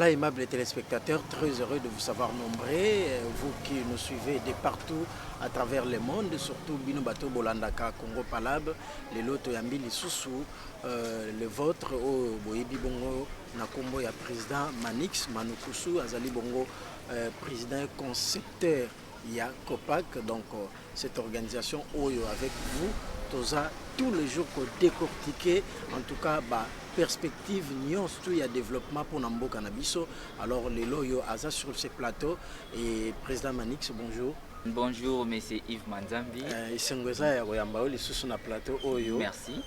Voilà, aimables téléspectateurs, très heureux de vous savoir nombreux, vous qui nous suivez de partout à travers le monde, surtout Bino Bato Bolandaka, Congo Palab, les loto Yambili Soussou, le vôtre, au Boyebi Bongo, Nakombo, ya président Manix, Manoukousou, Azali Bongo, président concepteur, ya Copac, donc cette organisation Oyo avec vous, Toza, tous les jours qu'on décortiquer, en tout cas, bah, perspective nions tout il y a développement pour Nambo Cannabiso. Alors les loyo Aza sur ce plateau et président Manix, bonjour. Bonjour, monsieur Yves Manzambi. Merci.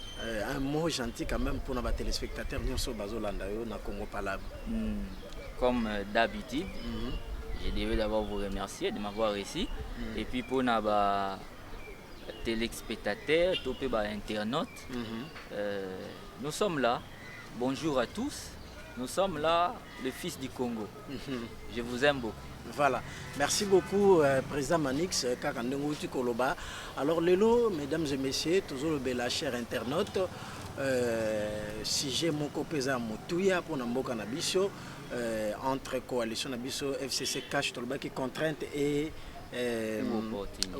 Un mot gentil quand même pour nos téléspectateurs Nyonso Bazolandayo na Congo Palab. Comme d'habitude, je devais d'abord vous remercier de m'avoir ici. Et puis pour nos téléspectateurs, topé internautes, nous sommes là. Bonjour à tous. Nous sommes là, le fils du Congo. Je vous aime beaucoup. Voilà. Merci beaucoup, président Manix Kakandengouti Koloba. Alors, Lelo, mesdames et messieurs, toujours le bel cher internaute, si j'ai mon copéza Moutouya pour Namboka Nabiso, entre coalition Nabiso, FCC Cash Tolbaki, contrainte et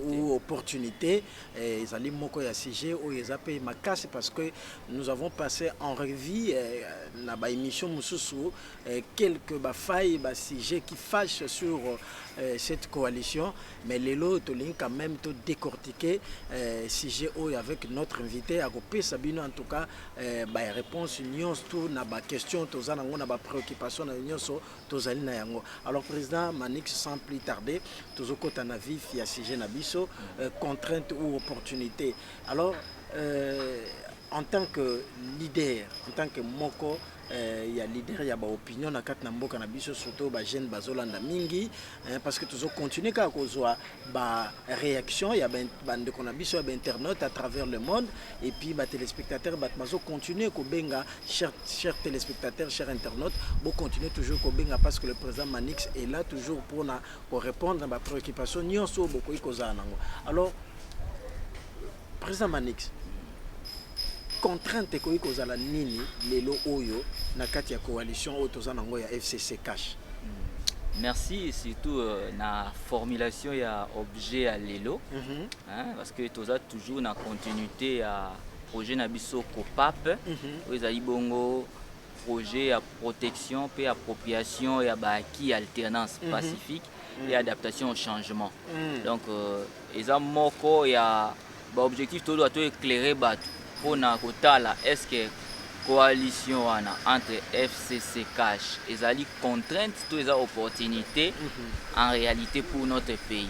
ou opportunité, ils allaient moko ya sujet ou ils appellent ma casse parce que nous avons passé en revue la émission Moussoussou quelques failles, sujets qui fâchent sur cette coalition, mais les lots ont quand même tout décortiqué sujet avec notre invité à Gopé Sabino en tout cas réponse union tout na ba question toza nango na ba préoccupation na union so tozali na yango. Alors président Manix, sans plus tarder tozokota na vif ya sujet na biso contrainte ou opportunité. Alors en tant que leader, en tant que moko il y a leader, il y a ba opinion na kat na mboka na biso surtout ba jeune bazolanda mingi parce que toujours continuer ka kozwa ba réaction, il y a bande qu'on a biso ba internautes à travers le monde et puis ba téléspectateurs ba mazo continuer ko benga chers téléspectateurs, chers internautes, bo continuer toujours ko benga parce que le président Manix est là toujours pour na pour répondre à ma préoccupation nyonso boko ikoza nango. Alors président Manix, contrainte ko ikozala nini lelo oyo na kati ya coalition oyo toza nango ya FCC Cash. Merci surtout na formulation ya objet à lelo parce que toza toujours na continuité ya projet na biso Copap ezali bongo projet ya protection pe appropriation ya baki alternance pacifique et adaptation au changement. Donc eza moko ya ba objectif to doit éclairer bato pour na kotala est-ce que coalition entre FCC Cash et les contraintes, toutes les opportunités en réalité pour notre pays.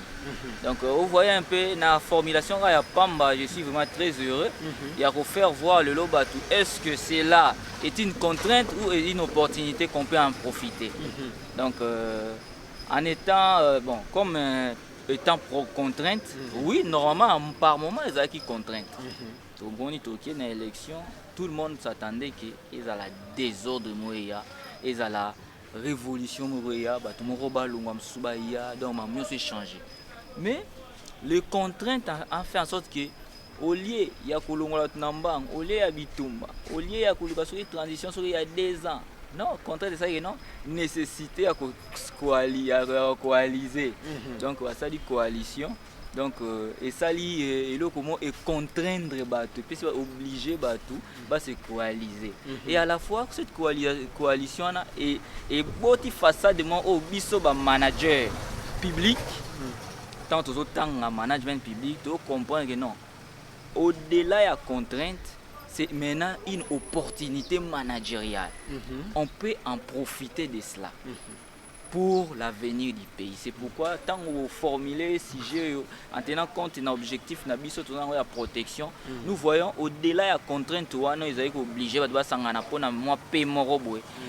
Donc vous voyez un peu la formulation il y a Pamba, je suis vraiment très heureux. Il y a pour faire voir le Lobatu, est-ce que cela est une contrainte ou une opportunité qu'on peut en profiter. Donc en étant bon comme étant pro contrainte, oui normalement par moment ils ont qui contrainte. Bon, il y a élection, tout le monde s'attendait qu'il y ait la désordre, il y a la révolution, il y a donc mieux se changer. Mais les contraintes ont fait en sorte que au lieu de au lieu de Bitumba, au lieu de transition il y a 2 ans, non, contraire de ça, non, nécessité à coaliser. Donc, ça dit coalition. Donc, et ça et comment et contraindre Batou, puis obliger Batou à se coaliser. Et à la fois cette coalition est boti façadement au biso ba manager public, tant aux autres management public, tu comprends que non. Au-delà de la contrainte, c'est maintenant une opportunité managériale. On peut en profiter de cela. Pour l'avenir du pays. C'est pourquoi, tant que vous formulez sujet en tenant compte d'un objectif, la protection, nous voyons au-delà de la contrainte, ils sont obligés de s'engager.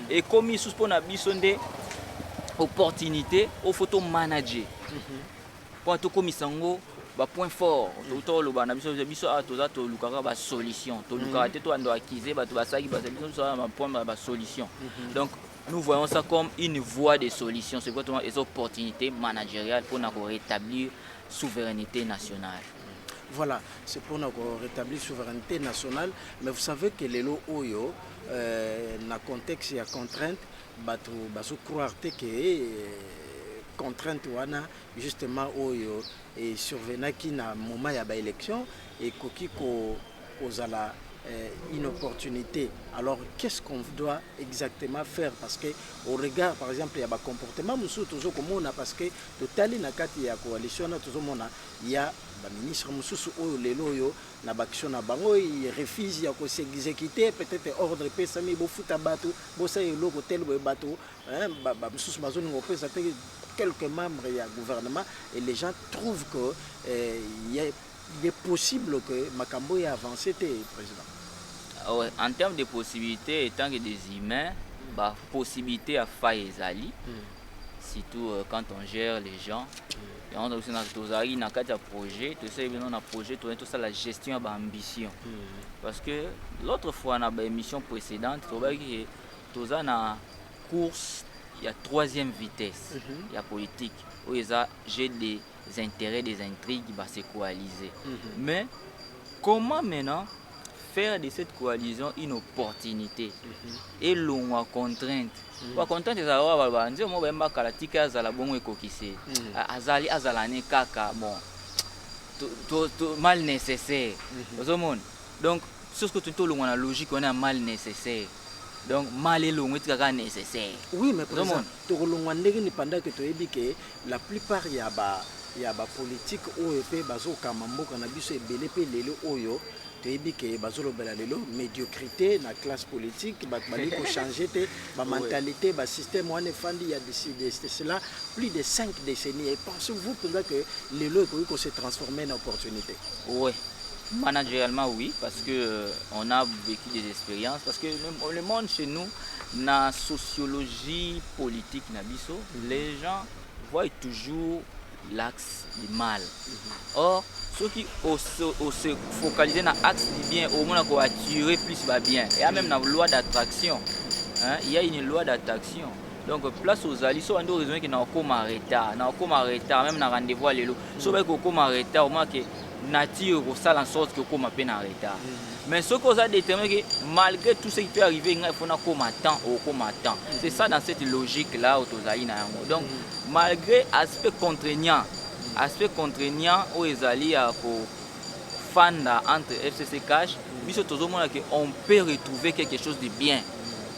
Et comme ils sont des opportunités, il faut manager. Pour tout comme ils sont point fort, solution. Donc, nous voyons ça comme une voie de solution, c'est quoi les opportunités managériales pour nous rétablir la souveraineté nationale. Voilà, c'est pour nous rétablir la souveraineté nationale, mais vous savez que les lots Oyo, dans le contexte et la contrainte, bato bazo croire que contrainte wana justement oyo et survenaki na moment ya ba élection et koki ko ozala une opportunité. Alors qu'est-ce qu'on doit exactement faire? Parce que au regard par exemple il y a un comportement musu toujours comme on a, parce que totali na kati ya coalition na toujours mona il y a ba ministre mususu oyo lelo yo na baction na bango il refuse ya ko s'exécuter peut-être ordre pesa mi bo futa bato bo sa yelo ko tel bo bato ba mususu bazoni ngo pesa te quelques membres du gouvernement, et les gens trouvent que il est possible que Makambo ait avancé, président. Ouais, en termes de possibilités, étant que des humains, bah, possibilité à faire ezali, surtout quand on gère les gens. Et on a aussi un projet, tout ça, on a projet, tout ça, la gestion de l'ambition. Parce que l'autre fois, dans l'émission précédente, tout ça, dans course. Il y a troisième vitesse, il y a politique, où j'ai des intérêts, des intrigues, bah, c'est coalisé. Mais comment maintenant faire de cette coalition une opportunité et l'on a contrainte? La contrainte est mal nécessaire. Donc, ce que tu as la logique, on a mal nécessaire. Donc, mal est nécessaire. Oui, mais pendant que tu as dit que la plupart il y a des politiques OEP, bazo kamambo cannabis et BLP lelo oyo, tu as dit que bazo lelo médiocrité la classe politique, bali ko changer la mentalité, le système on est fandi il y a décidé cela plus de 5 décennies. Et pensez-vous que lelo ko se transformer en opportunité? Oui. Managérialement, oui, parce que on a vécu des expériences, parce que le monde chez nous, la sociologie politique, les gens voient toujours l'axe du mal. Or, ceux qui se focalisent dans l'axe du bien, au moins on attirer plus va bien. Il y a même une loi d'attraction. Il y a une loi d'attraction. Donc, place aux alliés, soit on doit raisonner qu'il y a un retard, même dans rendez-vous à l'élo. Soit il y a un retard, au moins que nature au sale en sorte que comme peine en retard. Mais ce qu'on a déterminé que malgré tout ce qui peut arriver, il faut comme temps ou comme temps. C'est ça dans cette logique là au Tozaï. Donc malgré aspect contraignant aux Ezali à fanda entre FCC Cash, on peut retrouver quelque chose de bien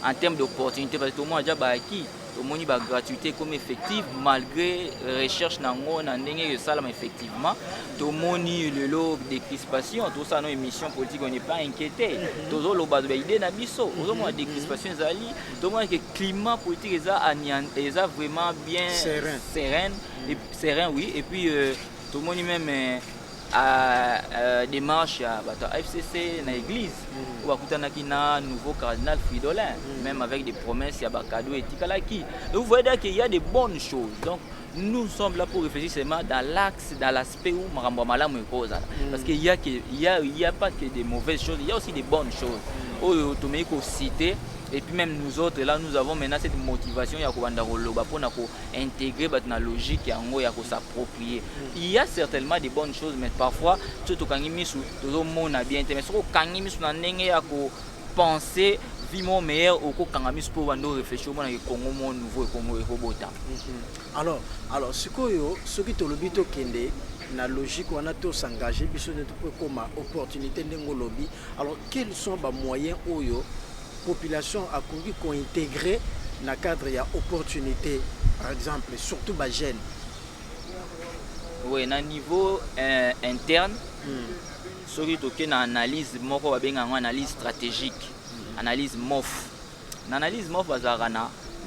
en termes d'opportunités, parce que tout le monde a déjà acquis. Tout le monde a gratuité comme effective malgré recherche nango nandenge salam effectivement. Tout le monde le lot de crispation, tout ça nos émissions politiques on n'est pas inquiété. Tout le monde a idée na biso, tout le monde a des crispations zali, tout le monde que climat politique est vraiment bien serein oui, et puis tout le monde même à démarche à FCC dans l'église où a nouveau cardinal Fridolin, même avec des promesses, il y a cadeau et tikalaki. Donc vous voyez qu'il y a des bonnes choses. Donc nous sommes là pour réfléchir seulement dans l'axe, dans l'aspect où Maramba Malam est cause. Parce qu'il y a pas que des mauvaises choses, il y a aussi des bonnes choses. Où il faut citer. Et puis même nous autres, là, nous avons maintenant cette motivation pour intégrer la logique et s'approprier. Il y a certainement des bonnes choses, mais parfois, tout le monde a bien été. Mais si on penser vivement meilleur au Congo pour réfléchir au Congo nouveau et Congo Robota. Alors, ce qui est le but de la logique, on a tous s'engager comme opportunité de lobby. Alors, quels sont les moyens où population a intégré dans le cadre de l'opportunité, par exemple, surtout les jeunes? Oui, à niveau interne, ce qui est une analyse, analyse stratégique, analyse MOF. L'analyse MOF,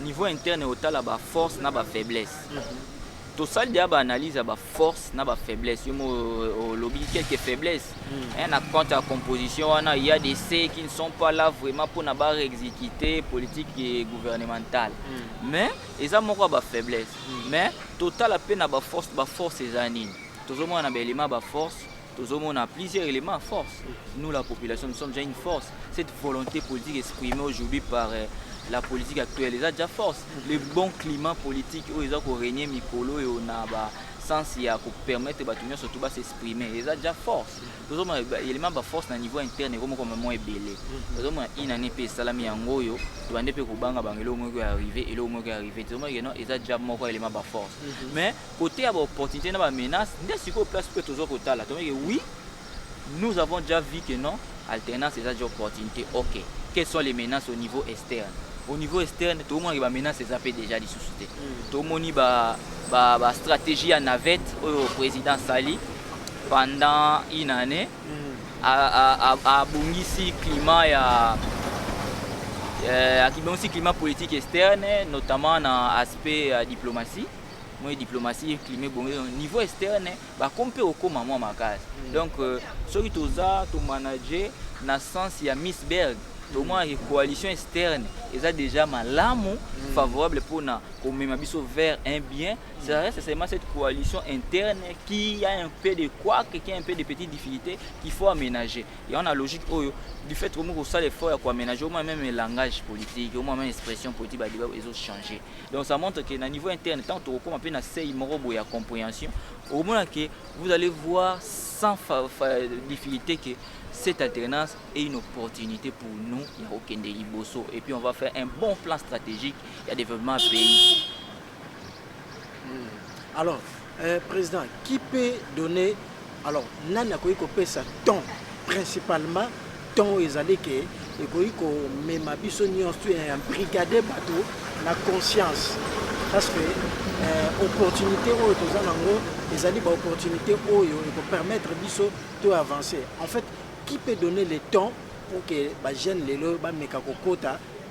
niveau interne, il y a la force et la faiblesse. Tout ça, il y a une analyse de la force et la faiblesse. Il y a quelques faiblesses. Quant à la composition, il y a des C qui ne sont pas là vraiment pour exécuter politique et gouvernementale. Mais il y a une faiblesse. Mais total, la peine à la force est anine. Tout le monde a des éléments de force. Tout le monde a plusieurs éléments de force. Nous, la population, nous sommes déjà une force. Cette volonté politique exprimée aujourd'hui par la politique actuelle, ils ont déjà force. Le bon climat politique où ils ont régné Mikolo et on a sens il y a pour permettre batunya surtout bas s'exprimer et ça déjà force toujours élément ba force na niveau interne comme moi belé toujours une année pe salami yangoyo to ande pe ko banga bangelo mo ko arriver et lo mo ko arriver toujours que non et ça déjà moko élément ba force mais côté à opportunité na ba menace ndé siko place que toujours côté là donc oui nous avons déjà vu que non alternance c'est ça déjà opportunité. OK, quelles sont les menaces au niveau externe? Au niveau externe, tout le monde a menace ça fait déjà des sociétés. Tout le monde a stratégie à navette au président Sali pendant une année à bongisi climat climat politique externe notamment dans aspect diplomatie. Moi diplomatie climat bon niveau externe bah comme peut au comment moi ma case. Donc ceux qui to manager na sens il y a Miss Berg. Au moins une coalition externe et ça déjà malamu favorable pour na comme mabiso vers un bien ça reste seulement cette coalition interne qui a un peu de quoi qui a un peu de petites difficultés qu'il faut aménager et on a logique du fait que nous ça l'effort pour aménager au moins même le langage politique au moins même l'expression politique va ils ont changé donc ça montre que na niveau interne tant que comme un peu na sei morobo ya compréhension au moins que vous allez voir sans difficulté que cette alternance est une opportunité pour nous, il n'y a aucun déliboso. Et puis on va faire un bon plan stratégique et développement pays. Alors, Président, qui peut donner, alors, Nana Koïko ça ton, principalement, ton et Zaleke, et Koïko, mais ma bisonion, tu es un brigadier bateau, la conscience. Parce que opportunité, les alliés, opportunité, pour permettre biso de avancer. En fait, qui peut donner le temps pour que les jeunes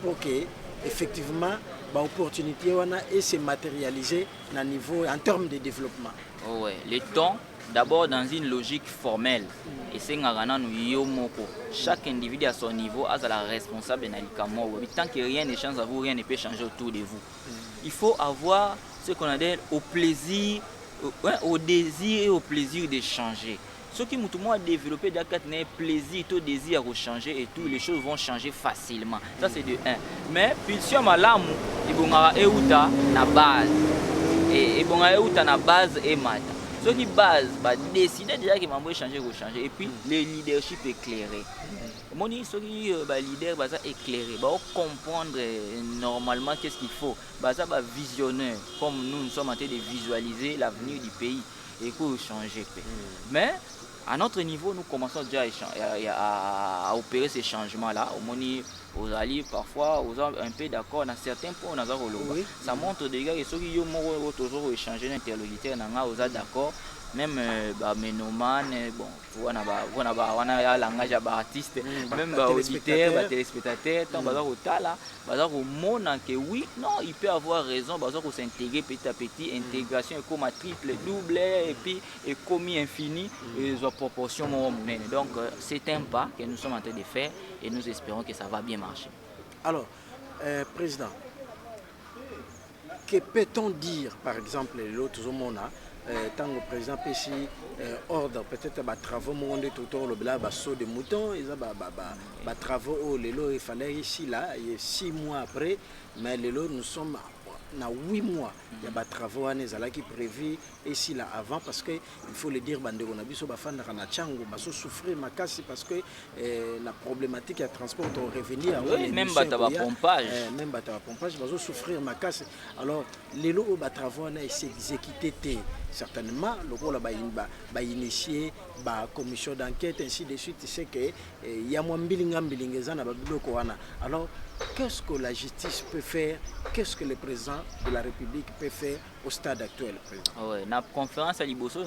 pour que effectivement l'opportunité et se matérialiser en termes de développement. Oh ouais, le temps d'abord dans une logique formelle et c'est chaque individu à son niveau a la responsable tant que rien ne change à vous, rien ne peut changer autour de vous. Il faut avoir ce qu'on appelle au plaisir, au désir et au plaisir de changer. Ce qui m'a développé d'accord n'est plaisir, tout désir à changer et tout, les choses vont changer facilement. Ça c'est de 1. Mais pulsion malamu, il y a na base. Et il y a na base et mata. Ce qui base, décider déjà qu'il m'a changer ou changer. Et puis le leadership éclairé. Mon ce qui leader éclairé, comprendre normalement qu'est-ce qu'il faut. Ça va visionner comme nous sommes en train de visualiser l'avenir du pays et pour changer. Mais à notre niveau, nous commençons déjà à opérer ces changements-là. Aux alliés, parfois, aux un peu d'accord dans certains points. Ça montre déjà que ceux qui ont toujours échangé l'interlocuteur, aux d'accord. Même ménomane, bon, on a un langage artiste, même auditeurs, téléspectateurs, tant au monde que oui, non, il peut avoir raison, pour s'intégrer petit à petit, intégration est comme à triple, double, et puis et commis infini, et les proportions. Donc c'est un pas que nous sommes en train de faire et nous espérons que ça va bien marcher. Alors, Président, que peut-on dire, par exemple, l'autre monde tant que le président Pessi ordre peut-être des travaux monde tout le saut de mouton et des travaux il fallait ici là 6 mois après mais nous sommes dans 8 mois il y a des travaux qui prévus ici là avant parce que il faut le dire bande on a biso bafanda kana chango baso souffrir makasi parce que la problématique de transport au revenir même bataba pompage baso souffrir makasi alors les lots ba travaux na exécuté certainement le rôle ba initier ba commission d'enquête ainsi de suite c'est que il y a moins bilinga na ba biloko wana alors qu'est-ce que la justice peut faire? Qu'est-ce que le président de la République peut faire au stade actuel? Ouais, la conférence à Liboso,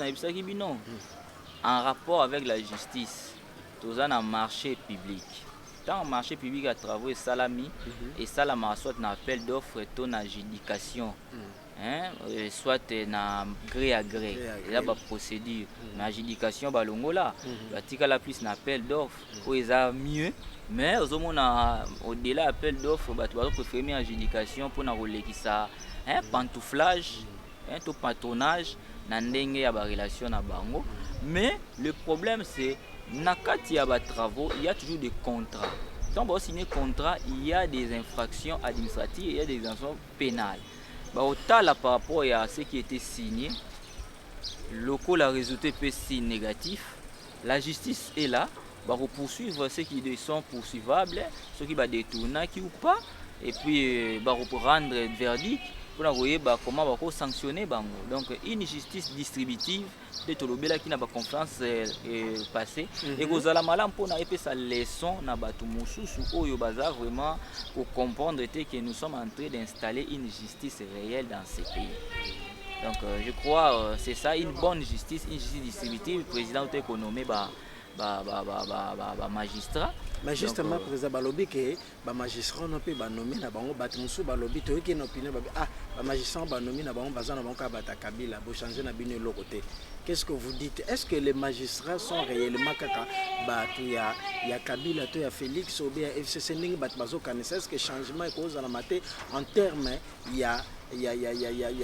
en rapport avec la justice, tout ça dans le marché public. Dans le marché public à travers Salami et Salama soit un appel d'offres et une adjudication. Soit na gré à gré, il y a une procédure, une adjudication, là, la plus un appel d'offres, où ils ont mieux. Mais au-delà appel d'offres, tu vas préférer une adjudication pour ça, pantouflage, tout patronage, il y a des relations à bango. Mais le problème c'est qu'il y a des travaux, il y a toujours des contrats. Quand on signe un contrat, il y a des infractions administratives, il y a des infractions pénales. Par rapport à ce qui a été signé, locaux la résultat peut si négatif, la justice est là, va poursuivre ceux qui sont poursuivables, ceux qui vont détourner qui ou pas, et puis va rendre verdict pour comment va sanctionner. Donc une justice distributive de Tolobela qui n'a pas confiance passée et que vous allez mal pour n'arriver sa leçon na batu mususu oyo baza vraiment pour comprendre que nous sommes en train d'installer une justice réelle dans ces pays. Donc je crois c'est ça, une bonne justice, une justice distributive. Le président a été nommé magistrat. Mais justement, président balobi que ba magistrat non peut ba nommer na bango batmusu balobi to qui opinion ba magistrat ba nommer na bango bazana bango ka bata kabila bo changer na bino le côté. Qu'est-ce que vous dites? Est-ce que les magistrats sont réellement kaka ba tu ya Kabila to ya Félix ou bien FCC ning bat bazo kanisa? Est-ce que changement est cause na maté en termes il y a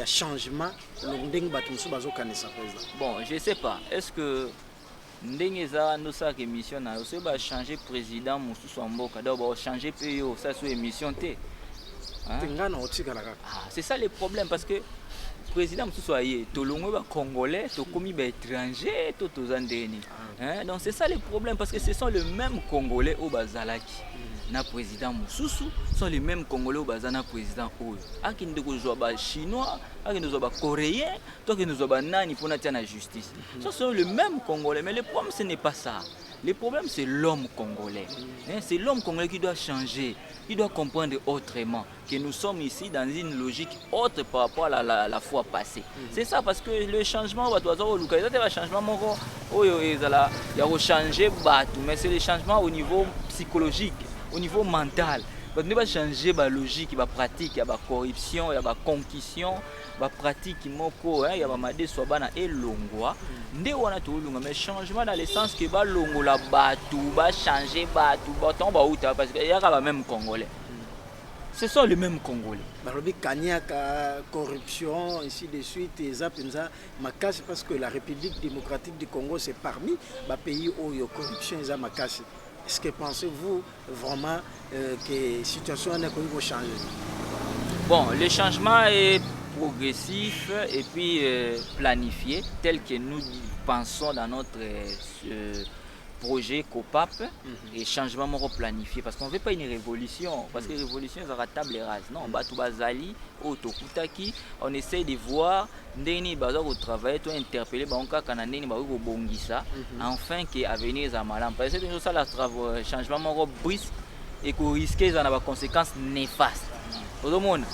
changement l'onding batmusu bazo kanisa président? Bon, je sais pas. Est-ce que ndengeza no sa émission na aussi ba changer président mususu mboka d'abord ba changer PO ça sur émission té c'est ça le problème parce que président mususu aye tolongwe ba congolais to komi ba étranger to tozandeni donc c'est ça le problème parce que ce sont les mêmes congolais au bazalaki na président mususu sont les mêmes congolais au bazana président oyo akinde ko joa ba chinois akinde zo ba coréen to que nous ba nani pour na tia na justice ce sont les mêmes congolais mais le problème ce n'est pas ça. Le problème c'est l'homme congolais. C'est l'homme congolais qui doit changer, qui doit comprendre autrement que nous sommes ici dans une logique autre par rapport à la fois passée. C'est ça parce que le changement va changement changer mais c'est le changement au niveau psychologique, au niveau mental. On va changer la logique, la pratique, la corruption, la concussion, la pratique moko, il y a des sobana et longwa. Ndé wana to lunga mais changement dans le sens que ba longo la batu, ba changer batu, baton ba uta parce que y a la même congolais. Ce sont les mêmes congolais. Barobi kanyaka corruption ainsi de suite et ça penza makasi parce que la République démocratique du Congo c'est parmi les pays où il y a corruption et ça makasi. Est-ce que pensez-vous vraiment que la situation va changer? Bon, le changement est progressif et puis planifié, tel que nous pensons dans notre projet COPAP, et changement planifié. Parce qu'on ne veut pas une révolution, parce que la révolution c'est la table rase. Non, on essaie de voir au travail, tout interpeller, enfin que l'avenir est mal. Parce que c'est ça le changement brusque et qu'on risque d'avoir des conséquences néfastes. Tout le monde.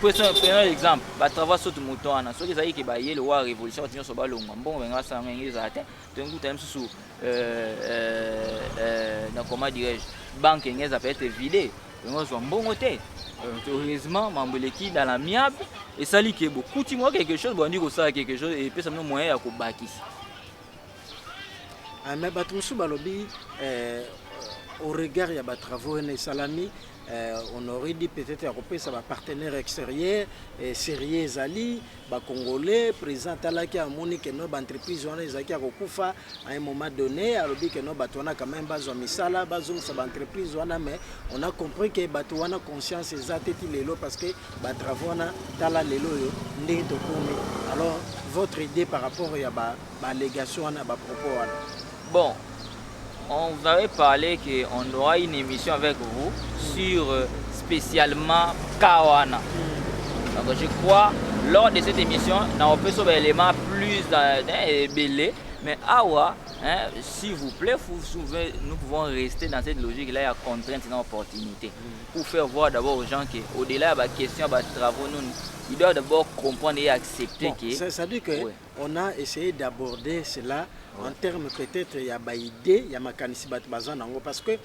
Prenons l'exemple, le travail sur le mouton, ceux qui savent que la révolution est sur le long. Bon, on va s'en rendre comment dirais-je, banque peut être vidée. On soit bon côté. Heureusement, Mambeleki dans l'amiable et ça lit que beaucoup de moi quelque chose, bon dire que ça quelque chose et puis ça me moyen à kobaki. Mais batumusu balobi au regard ya ba travaux et salami on aurait dit peut-être à ça va partenaire extérieur sérieux Zali ba congolais présent là qui a moni que nos entreprises on les a qui a kokufa à un moment donné alobi que nos batona quand même bazo misala bazo sa entreprise on a mais on a compris que batona conscience ezateti lelo parce que ba travaux na tala lelo yo ndé to komi. Alors votre idée par rapport à ba allégation à ba propos bon. On vous avait parlé qu'on aura une émission avec vous sur spécialement Kawana. Donc je crois lors de cette émission, on peut sauver un élément plus belé. Mais awa, s'il vous plaît, nous pouvons rester dans cette logique là, il y a contrainte et opportunité. Pour faire voir d'abord aux gens qu'au-delà de la question de travaux, ils doivent d'abord comprendre et accepter que... Ça veut dire qu'on a essayé d'aborder cela en termes peut-être il y a des idées, il y a parce que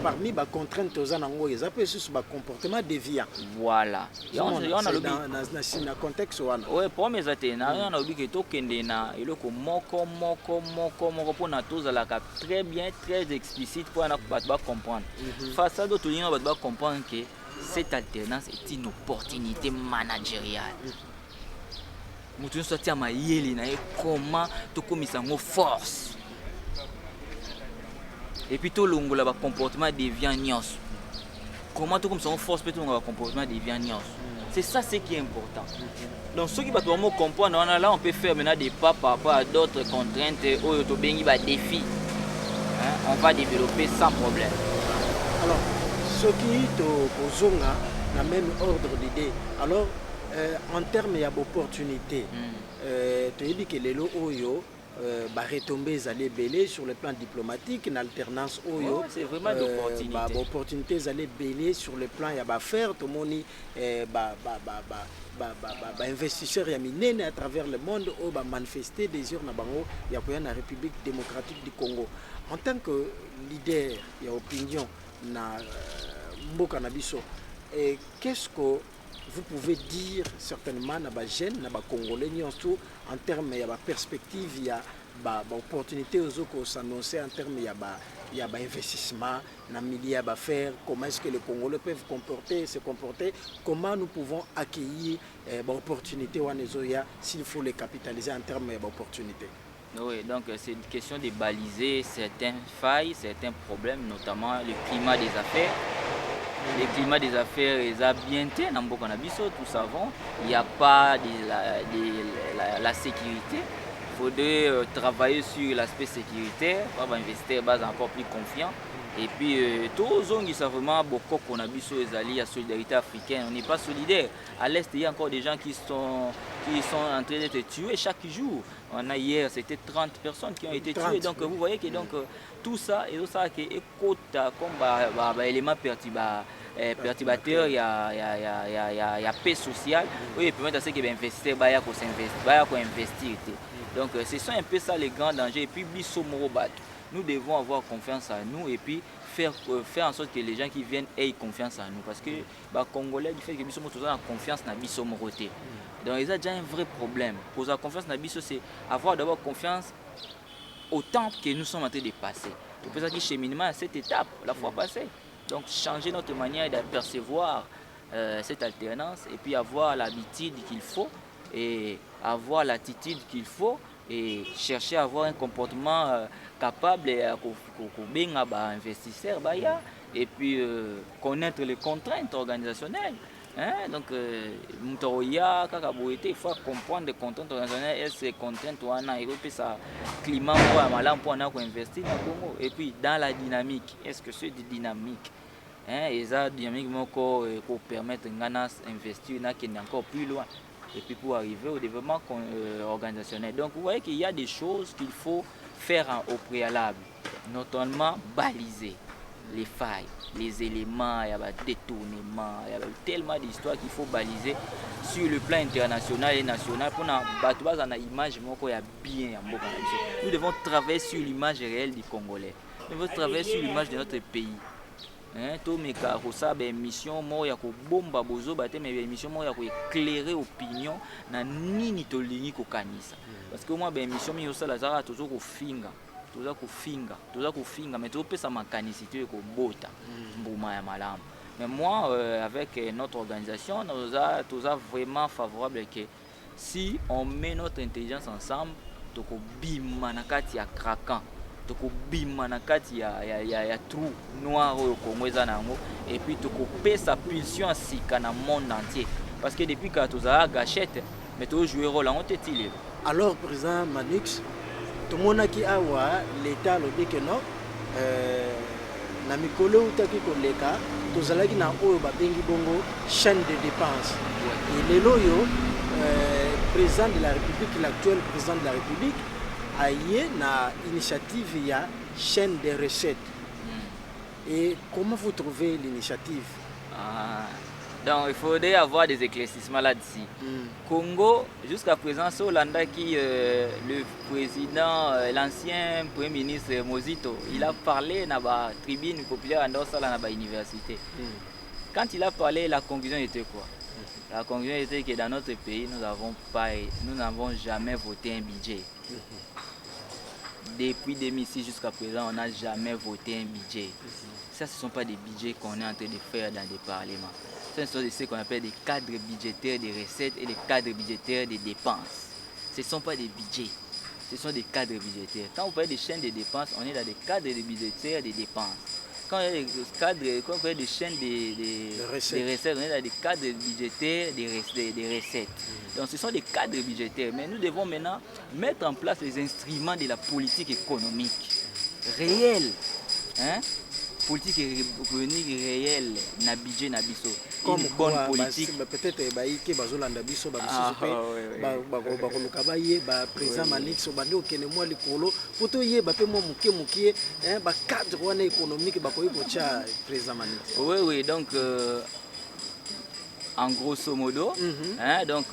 parmi les contraintes aux anango, il y a un comportement déviant. Voilà. Dans le contexte oui, pour mes athènes, on a oublié que tout kendena, il est moko pour très bien, très explicite pour nous comprendre. Face à d'autres, on va comprendre que cette alternance est une opportunité managériale. Nous devons sortir à comment tu commis en force. Et puis tout le comportement déviant. Comment tu commis en force peut un comportement déviant. C'est ça ce qui est important. Donc ceux qui vont comprendre, là on peut faire maintenant des pas par rapport à d'autres contraintes ou défis. On va développer sans problème. Alors, ce qui est dans le même ordre d'idée, alors en termes d'opportunités, tu as dit que les lots Oyo, retombées allaient belé sur le plan diplomatique, une alternance Oyo. C'est vraiment d'opportunités. Opportunités allaient belé sur le plan il faire tout le monde investisseurs yaminene à travers le monde ou manifester des urnes il y a la République démocratique du Congo. En tant que leader, il y a opinion na mboka na biso. Qu'est-ce que vous pouvez dire certainement na ba jeunes, na ba congolais en termes de perspective, il y a opportunité aux autres s'annoncer en termes il y a investissement dans milieu à faire, comment est-ce que les Congolais peuvent se comporter, comment nous pouvons accueillir opportunités s'il faut les capitaliser en termes d'opportunités. Oui, donc c'est une question de baliser certaines failles, certains problèmes, notamment le climat des affaires. Le climat des affaires est bien été dans beaucoup d'habitudes, nous savons. Il n'y a pas de la sécurité. Il faudrait travailler sur l'aspect sécuritaire, pour investir base encore plus confiant. Et puis, tous les gens qui savent vraiment beaucoup qu'on a vu sur les alliés, la solidarité africaine, on n'est pas solidaire. À l'Est, il y a encore des gens qui sont en train d'être tués chaque jour. On a hier, c'était 30 personnes qui ont été tuées. Donc, vous voyez que donc, tout ça, et tout ça qui est comme élément perturbateur, il y a paix sociale. Oui, il permet à ceux qui veulent investir, investir. Donc, ce sont un peu ça les grands dangers. Et puis, nous devons avoir confiance en nous et puis faire en sorte que les gens qui viennent aient confiance en nous. Parce que les Congolais, du fait que nous sommes tous en confiance dans la Moroté. Donc, il y a déjà un vrai problème. Pour avoir confiance dans la c'est avoir d'abord confiance au temps que nous sommes en train de passer. C'est pour ça que cheminement à cette étape, la fois passée. Donc, changer notre manière d'apercevoir cette alternance et puis avoir l'habitude qu'il faut et avoir l'attitude qu'il faut et chercher à avoir un comportement capable d'investisseurs et puis connaître les contraintes organisationnelles. Donc, il faut comprendre les contraintes organisationnelles et ces contraintes, et ça climat pour investir dans le Congo. Et puis, dans la dynamique, est-ce que c'est dynamique? Et ça, dynamique pour permettre d'investir encore plus loin. Et puis pour arriver au développement organisationnel. Donc vous voyez qu'il y a des choses qu'il faut faire au préalable, notamment baliser les failles, les éléments, il y a des détournements, il y a tellement d'histoires qu'il faut baliser sur le plan international et national pour avoir une image bien. Nous devons travailler sur l'image réelle du Congolais. Nous devons travailler sur l'image de notre pays. To meka kosa ba émission mo ya ko bomba bozo ba te mais émission mo ya ko éclairer opinion na nini to lingi ko kanisa parce que moi ba émission mi yosala za tozo ko finga mais to pesa makanisité ko bota mbuma ya malamu. Mais moi avec notre organisation nous a vraiment favorable que si on met notre intelligence ensemble to ko bima na kati ya craquant il y a trou noir au Congo et puis tu coupes sa pulsion ainsi dans le monde entier parce que depuis que tu as gâchette mais tu joues rôle en télé. Alors président Manix tout le monde qui a l'état le dit que non na mikolo utaki koleka tozalaki na oyo babengi bongo chaîne de dépenses et lelo yo président de la République, l'actuel président de la République il y a une initiative, il y a chaîne de recettes. Et comment vous trouvez l'initiative? Donc il faudrait avoir des éclaircissements là-dessus. Congo, jusqu'à présent, c'est Hollanda qui, le président, l'ancien Premier ministre Mozito, il a parlé dans la tribune populaire dans l'université. Quand il a parlé, la conclusion était quoi? La conclusion était que dans notre pays, nous n'avons jamais voté un budget. Depuis 2006 jusqu'à présent, on n'a jamais voté un budget. Ça, ce ne sont pas des budgets qu'on est en train de faire dans des parlements. Ce sont ce qu'on appelle des cadres budgétaires des recettes et des cadres budgétaires des dépenses. Ce ne sont pas des budgets, ce sont des cadres budgétaires. Quand vous parlez des chaînes de dépenses, on est dans des cadres budgétaires des dépenses. quand il y a des cadres, quand il y a des chaînes des recettes, on a des cadres budgétaires des recettes. Donc ce sont des cadres budgétaires. Mais nous devons maintenant mettre en place les instruments de la politique économique réelle. Hein? Politique économique réelle, na budget na biso. Comme une bonne politique. Peut-être baïké bazolanda biso ba bakoluka baye ba président Manix obande okene moi likolo poto ye ba pe mo muke ba cadre wana économique ba koyi bocha président Manix. Oui, donc en grosso modo, hein, donc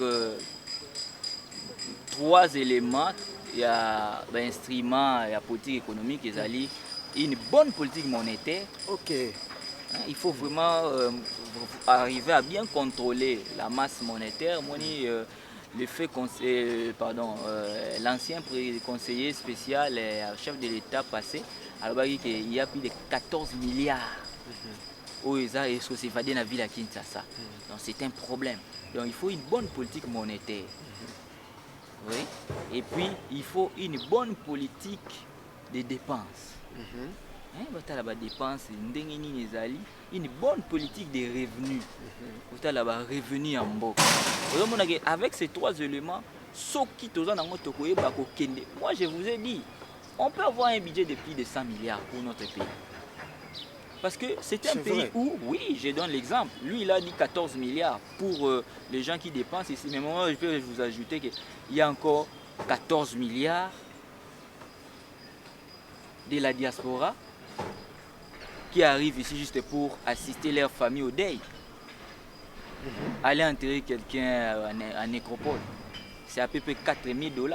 3 éléments, il y a instrument, il y a politique économique, ils allaient une bonne politique monétaire. Ok. Il faut vraiment arriver à bien contrôler la masse monétaire. L'ancien conseiller spécial, chef de l'État passé, alors il y a plus de 14 milliards. Donc c'est un problème. Donc il faut une bonne politique monétaire. Oui. Et puis il faut une bonne politique de dépenses. Une bonne politique des revenus. Revenu en boc. Avec ces 3 éléments, moi je vous ai dit, on peut avoir un budget de plus de 100 milliards pour notre pays. Parce que c'est un pays où, oui, je donne l'exemple, lui il a dit 14 milliards pour les gens qui dépensent ici. Mais moi je peux vous ajouter qu'il y a encore 14 milliards de la diaspora qui arrivent ici juste pour assister leur famille au deuil. Aller enterrer quelqu'un en nécropole, c'est à peu près $4 000.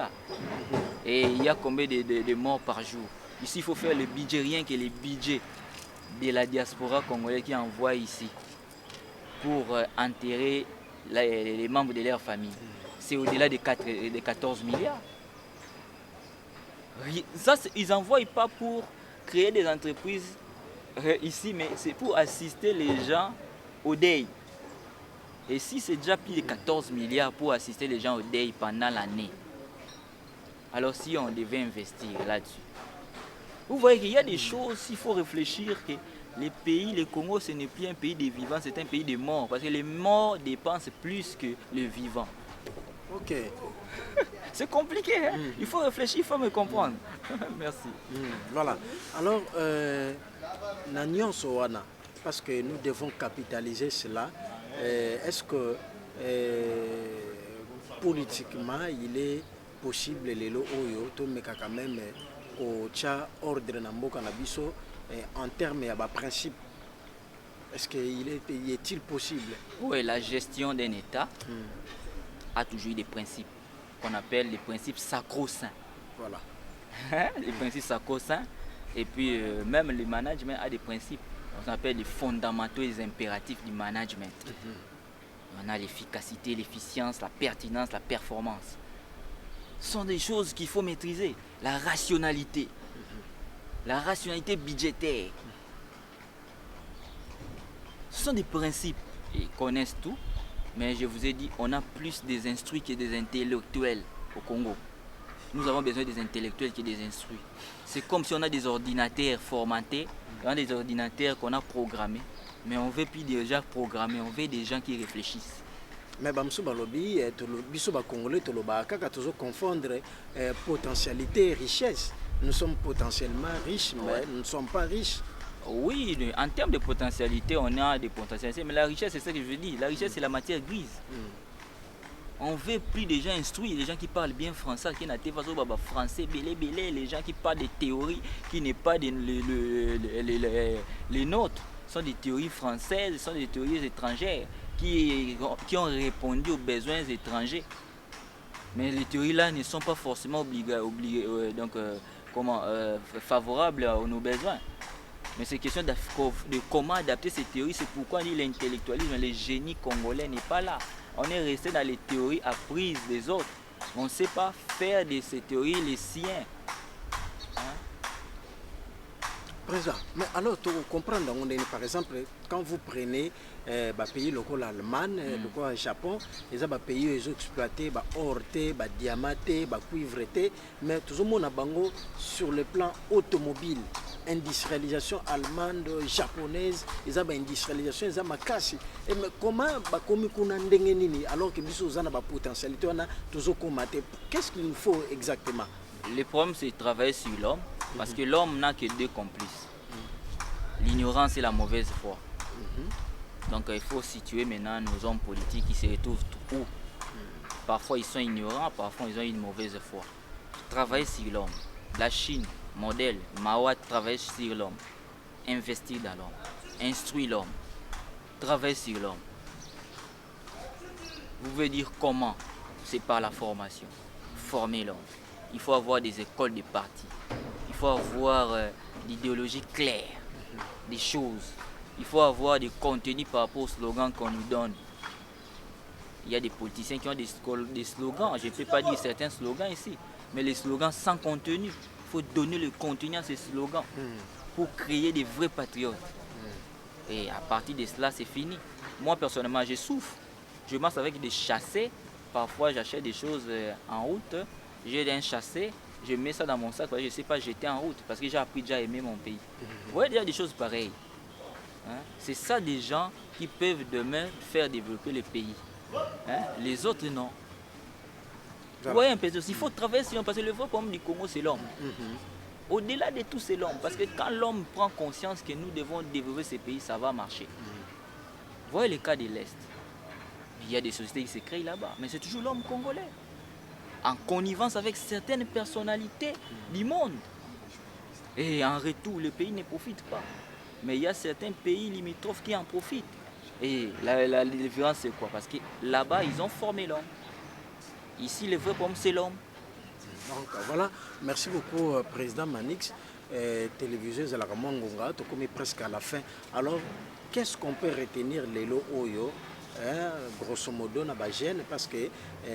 Et il y a combien de morts par jour? Ici, il faut faire le budget, rien que le budget de la diaspora congolaise qui envoie ici pour enterrer les membres de leur famille. C'est au-delà de 14 milliards. Ça, ils n'envoient pas pour créer des entreprises ici, mais c'est pour assister les gens au deuil. Et si c'est déjà plus de 14 milliards pour assister les gens au deuil pendant l'année, alors si on devait investir là-dessus. Vous voyez qu'il y a des choses, il faut réfléchir que le Congo, ce n'est plus un pays de vivants, c'est un pays de morts. Parce que les morts dépensent plus que le vivant. Ok. C'est compliqué, hein? Il faut réfléchir, il faut me comprendre. Merci. Voilà. Alors, Nanion Sowana, parce que nous devons capitaliser cela, est-ce que politiquement, il est possible, les lots oyo, tout mais quand même, au tcha ordre namboka nabiso, en termes de principe, est-ce qu'il est-il possible? Oui, la gestion d'un État a toujours eu des principes qu'on appelle les principes sacro-saints. Voilà. Les principes sacro-saints. Et puis même le management a des principes. On appelle les fondamentaux et les impératifs du management. On a l'efficacité, l'efficience, la pertinence, la performance. Ce sont des choses qu'il faut maîtriser. La rationalité. La rationalité budgétaire. Ce sont des principes. Ils connaissent tout. Mais je vous ai dit, on a plus des instruits que des intellectuels au Congo. Nous avons besoin des intellectuels que des instruits. C'est comme si on a des ordinateurs formatés, on a des ordinateurs qu'on a programmés, mais on ne veut plus déjà programmer, on veut des gens qui réfléchissent. Mais Bamsou Balobi, biso ba Congolais, toloba kaka toujours confondre potentialité et richesse. Nous sommes potentiellement riches, mais nous ne sommes pas riches. Oui, en termes de potentialité, on a des potentialités, mais la richesse, c'est ça que je veux dire. La richesse, c'est la matière grise. On veut plus de gens instruits, des gens qui parlent bien français, qui n'ont pas français, les gens qui parlent des théories qui n'est pas les nôtres. Ce sont des théories françaises, ce sont des théories étrangères qui ont répondu aux besoins étrangers. Mais les théories-là ne sont pas forcément favorables à nos besoins. Mais c'est question de comment adapter ces théories. C'est pourquoi l'intellectualisme, le génie congolais n'est pas là. On est resté dans les théories apprises des autres. On ne sait pas faire de ces théories les siens. Président, mais alors, tu comprends, par exemple, quand vous prenez les pays locaux, l'Allemagne, le Japon, les pays où ils ont exploité or, diamant, cuivre, mais tout le monde a bango sur le plan automobile. industrialisation allemande, japonaise, ils ont industrialisation, ils ont makasi. Et comment bakomi kuna ndenge nini alors que biso zana ba potentialité on a toujours combattre. Qu'est-ce qu'il nous faut exactement? Le problème c'est de travailler sur l'homme parce que l'homme n'a que deux complices. L'ignorance et la mauvaise foi. Donc il faut situer maintenant nos hommes politiques qui se retrouvent où. Parfois ils sont ignorants, parfois ils ont une mauvaise foi. Travailler sur l'homme. La Chine, modèle, Mao travaille sur l'homme. Investir dans l'homme. Instruire l'homme. Travailler sur l'homme. Vous voulez dire comment? C'est par la formation. Former l'homme. Il faut avoir des écoles de partis. Il faut avoir l'idéologie claire des choses. Il faut avoir des contenus par rapport aux slogans qu'on nous donne. Il y a des politiciens qui ont des slogans. Je ne peux pas dire certains slogans ici, mais les slogans sans contenu. Il faut donner le contenu à ces slogans pour créer des vrais patriotes. Et à partir de cela, c'est fini. Moi, personnellement, je souffre. Je marche avec des chassés. Parfois, j'achète des choses en route. J'ai un chassé. Je mets ça dans mon sac parce que je ne sais pas jeter en route parce que j'ai appris déjà à aimer mon pays. Vous voyez déjà des choses pareilles. Hein? C'est ça des gens qui peuvent demain faire développer le pays. Hein? Les autres, non. Vous voyez un peu, il faut travailler sur l'homme parce que le vrai problème du Congo, c'est l'homme. Au-delà de tout, c'est l'homme. Parce que quand l'homme prend conscience que nous devons développer ce pays, ça va marcher. Vous voyez le cas de l'Est. Il y a des sociétés qui se créent là-bas, mais c'est toujours l'homme congolais. En connivence avec certaines personnalités du monde. Et en retour, le pays ne profite pas. Mais il y a certains pays limitrophes qui en profitent. Et la différence, c'est quoi? Parce que là-bas, ils ont formé l'homme. Ici, le vrai problème, c'est l'homme. Donc voilà, merci beaucoup, Président Manix. Télévision Zalaramongonga, tu es presque à la fin. Alors, qu'est-ce qu'on peut retenir les lots Oyo? Grosso modo na bagène parce que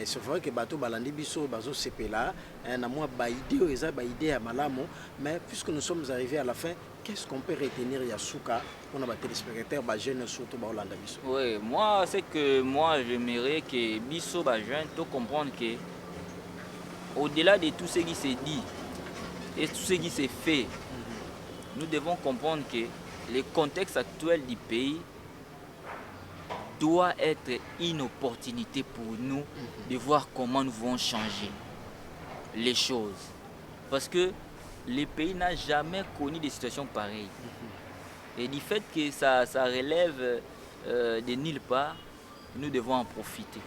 c'est vrai que bateau balandi biso bazo sepela na moi ba idée eza ba idée à malamo, mais puisque nous sommes arrivés à la fin, qu'est-ce qu'on peut retenir Yasuka pour nos téléspectateurs bagène surtout ba Hollande biso? Oui, moi c'est que moi j'aimerais que biso bagène to comprendre que au-delà de tout ce qui s'est dit et tout ce qui s'est fait, nous devons comprendre que le contexte actuel du pays doit être une opportunité pour nous de voir comment nous voulons changer les choses. Parce que le pays n'a jamais connu des situations pareilles. Et du fait que ça relève de nulle part, nous devons en profiter.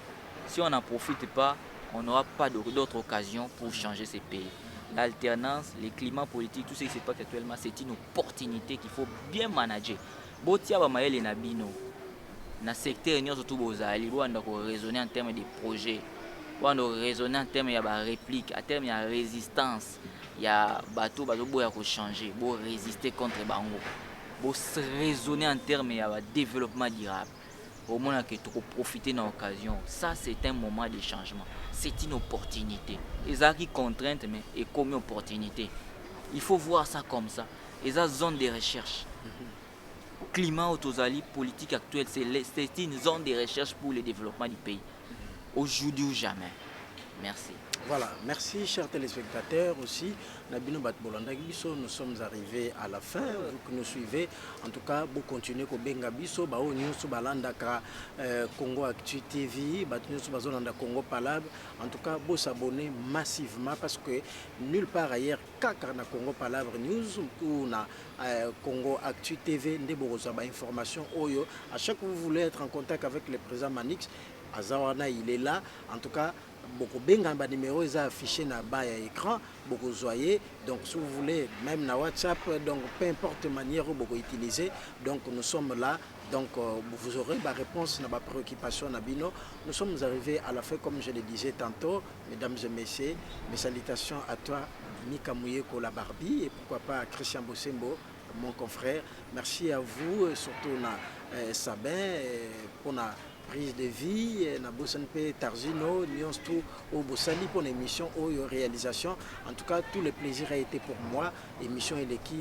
Si on n'en profite pas, on n'aura pas d'autre occasion pour changer ces pays. L'alternance, les climats politiques, tout ce qui se passe actuellement, c'est une opportunité qu'il faut bien manager. Botia Bamael Nabino. Dans le secteur, nous devons raisonner en termes de projets, nous devons raisonner en termes de réplique, en termes de résistance. Il y a des bateaux qui changer, pour résister contre Bango, pour raisonner en termes de développement durable. Au moment que tu profiter de l'occasion, ça c'est un moment de changement, c'est une opportunité. Et ça qui contrainte, mais et comme une opportunité. Il faut voir ça comme ça. Et ça zone de recherche. Climat autosali politique actuelle, c'est une zone de recherche pour le développement du pays. Aujourd'hui ou jamais. Merci. Voilà, merci chers téléspectateurs aussi. Nous sommes arrivés à la fin, vous que nous suivez. En tout cas, vous continuez à benga biso, bao nyusu balanda ka Congo Actu TV, nyusu bazolanda Congo Palab. En tout cas, vous s'abonnez massivement parce que nulle part ailleurs qu'à na Congo Palabre News ou na Congo Actu TV, ndeboza ba information oyo. À chaque fois que vous voulez être en contact avec le président Manix, Azawana il est là. En tout cas, beaucoup de numéros sont affichés dans le bas de l'écran, beaucoup zoyés. Donc si vous voulez, même dans WhatsApp, donc peu importe la manière où vous utilisez, donc nous sommes là. Donc vous aurez la réponse à ma préoccupation. Nous sommes arrivés à la fin, comme je le disais tantôt, mesdames et messieurs. Mes salutations à toi, Mika Mouyeko la Barbie, et pourquoi pas à Christian Bossembo, mon confrère. Merci à vous, surtout à Sabin, pour la prise de vie, na Bosanpe Tarzino, Nyons tout au Bossali pour l'émission ou réalisation. En tout cas, tout le plaisir a été pour moi. L'émission est qui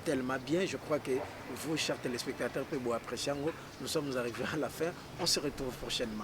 tellement bien. Je crois que vous, chers téléspectateurs, pouvez vous apprécier. Nous sommes arrivés à la fin. On se retrouve prochainement.